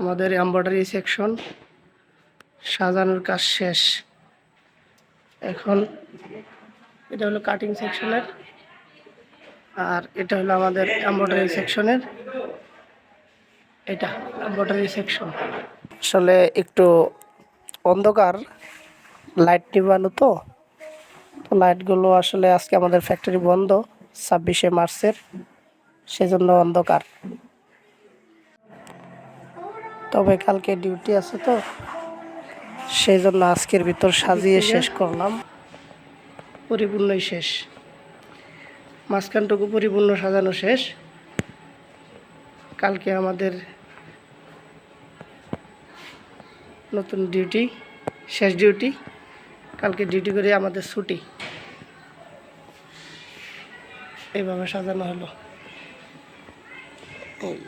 আমাদের embroidery section সাজানোর কাজ শেষ। এখন এটা হলো কাটিং সেকশনের, আর এটা হলো আমাদের এমব্রয়ডারি সেকশনের। এটা এমব্রয়ডারি সেকশন। আসলে একটু অন্ধকার, লাইট নিবানো তো লাইটগুলো আসলে আজকে আমাদের ফ্যাক্টরি বন্ধ 26শে মার্চের, সেজন্য অন্ধকার। তবে কালকে ডিউটি আছে তো সেই জন্য আজকের ভিতর সাজিয়ে শেষ করলাম। পরিপূর্ণই শেষ, মাঝখানটুকু পরিপূর্ণ সাজানো শেষ। কালকে আমাদের নতুন ডিউটি, শেষ ডিউটি। কালকে ডিউটি করে আমাদের ছুটি। এইভাবে সাজানো হলো। এই